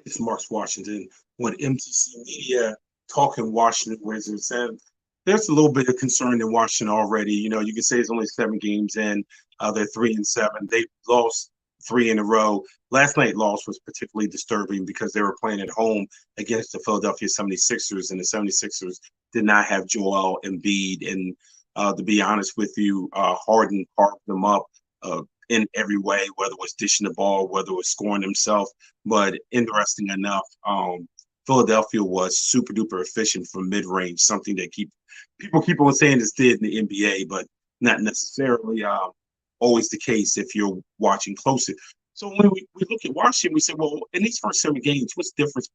It's Marks Washington with MTC Media talking Washington Wizards. And there's a little bit of concern in Washington already. You can say it's only 7 games in. They're 3-7. They've lost three in a row. Last night loss was particularly disturbing because they were playing at home against the Philadelphia 76ers, and the 76ers did not have Joel Embiid. And to be honest with you, Harden carved them up. In every way, whether it was dishing the ball, whether it was scoring himself. But interesting enough, Philadelphia was super duper efficient from mid range, something that people keep on saying this did in the NBA, but not necessarily always the case if you're watching closely. So when we look at Washington, we say, well, in these first 7 games, what's the difference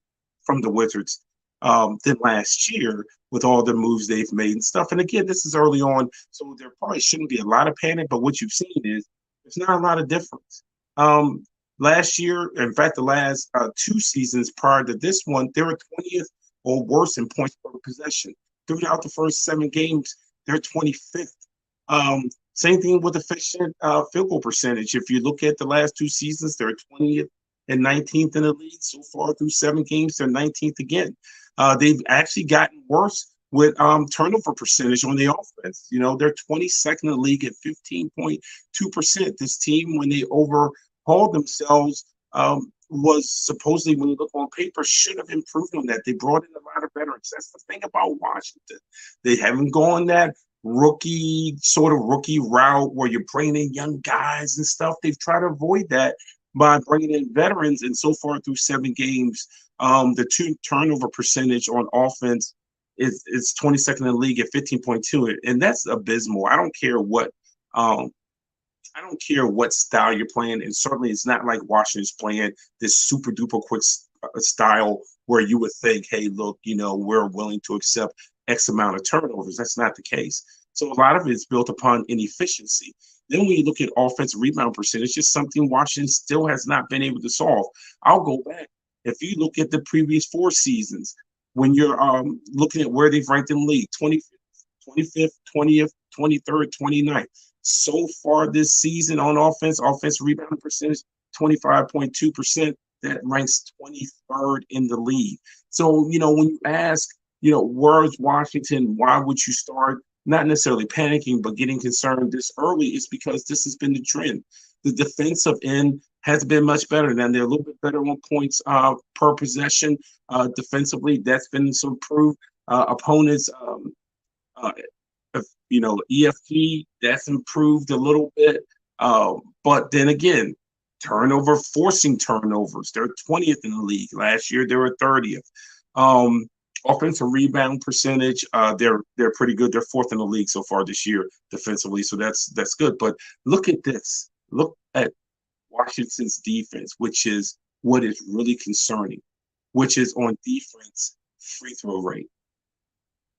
from the Wizards than last year with all the moves they've made and stuff? And again, this is early on, so there probably shouldn't be a lot of panic, but what you've seen is there's not a lot of difference. Last year, in fact, the last 2 seasons prior to this one, they were 20th or worse in points per possession. Throughout the first 7 games, they're 25th. Same thing with efficient field goal percentage. If you look at the last 2 seasons, they're 20th and 19th in the league. So far through 7 games, they're 19th again. They've actually gotten worse with turnover percentage on the offense. They're 22nd in the league at 15.2%. This team, when they overhauled themselves, was supposedly, when you look on paper, should have improved on that. They brought in a lot of veterans. That's the thing about Washington. They haven't gone that rookie route where you're bringing in young guys and stuff. They've tried to avoid that by bringing in veterans. And so far through 7 games, the turnover percentage on offense it's 22nd in the league at 15.2, and that's abysmal. I don't care what style you're playing, and certainly it's not like Washington's playing this super duper quick style where you would think, hey, look, we're willing to accept X amount of turnovers. That's not the case. So a lot of it is built upon inefficiency. Then when you look at offensive rebound percentage, it's something Washington still has not been able to solve. I'll go back. If you look at the previous 4 seasons, when you're looking at where they've ranked in the league, 25th, 20th, 23rd, 29th. So far this season on offensive rebounding percentage, 25.2%. That ranks 23rd in the league. So, when you ask, where's Washington? Why would you start not necessarily panicking, but getting concerned this early? Is because this has been the trend. The defensive end has been much better. Now they're a little bit better on points per possession defensively. That's been improved. Opponents, EFT, that's improved a little bit. But then again, forcing turnovers. They're 20th in the league. Last year they were 30th. Offensive rebound percentage, they're pretty good. They're 4th in the league so far this year defensively. So that's good. But look at this. Look at Washington's defense, which is what is really concerning, which is on defense free throw rate.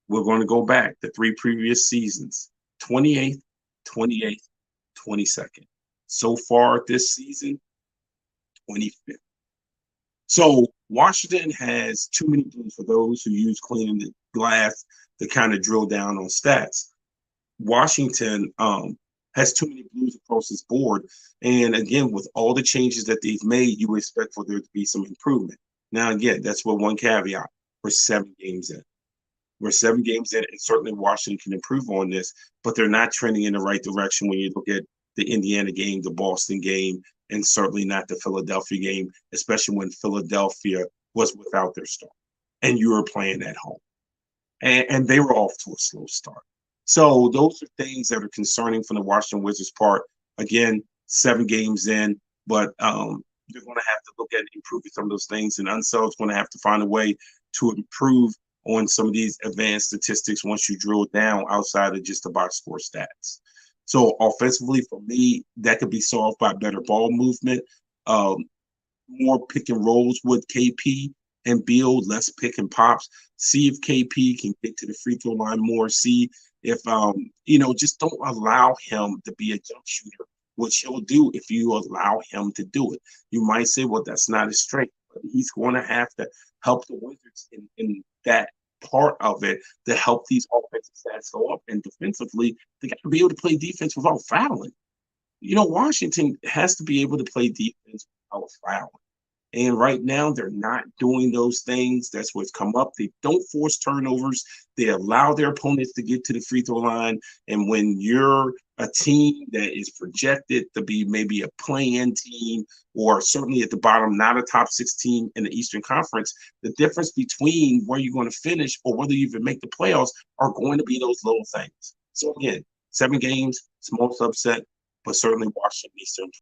We're going to go back the 3 previous seasons, 28th, 28th, 22nd. So far this season, 25th. So Washington has too many blues for those who use cleaning the glass to kind of drill down on stats. Washington has too many blues across this board. And again, with all the changes that they've made, you expect for there to be some improvement. Now, again, that's with one caveat. We're 7 games in. And certainly Washington can improve on this, but they're not trending in the right direction when you look at the Indiana game, the Boston game, and certainly not the Philadelphia game, especially when Philadelphia was without their star and you were playing at home. And they were off to a slow start. So those are things that are concerning from the Washington Wizards part. Again, 7 games in, but they're going to have to look at improving some of those things. And Unsell's going to have to find a way to improve on some of these advanced statistics once you drill down outside of just the box score stats. So offensively, for me, that could be solved by better ball movement, more pick and rolls with KP and Beal, less pick and pops. See if KP can get to the free throw line more. See if, just don't allow him to be a jump shooter, which he'll do if you allow him to do it. You might say, well, that's not his strength, but he's going to have to help the Wizards in that part of it to help these offensive stats go up. And defensively, they got to be able to play defense without fouling. Washington has to be able to play defense without fouling. And right now, they're not doing those things. That's what's come up. They don't force turnovers. They allow their opponents to get to the free throw line. And when you're a team that is projected to be maybe a play-in team, or certainly at the bottom, not a top 16 in the Eastern Conference, the difference between where you're going to finish or whether you even make the playoffs are going to be those little things. So again, 7 games, small subset, but certainly Washington Eastern